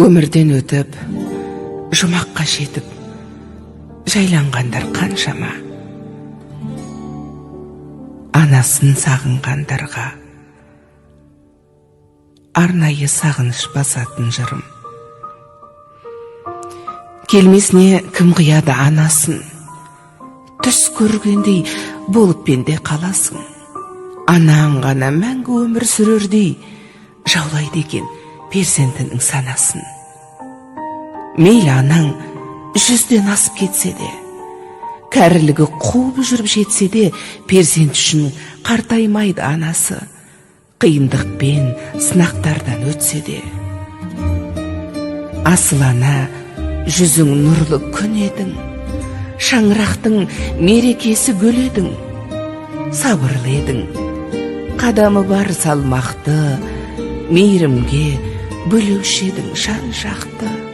Өмірден өтіп, жұмаққа жетіп, жайланғандар қаншама. Анасын сағынғандарға арнайы сағыныш басатын жырым. Келмесіне кім қияды анасын, түс көргендей болып пенде қаласың. Анаң ғана мәңгі өмір сүрердей жаулайды екен перзентінің санасын. Мейлі анаң 100-ден асып кетсе де, кәрілігі қуып жүріп жетсе де, перзент үшін қартаймайды анасы, қиындықпен сынақтардан өтсе де. Асыл ана, жүзің нұрлы күн едің, шаңырақтың мерекесі гүл едің. Сабырлы едің, қадамы бар салмақты, мейірімге бөлеуші едің жан жақты.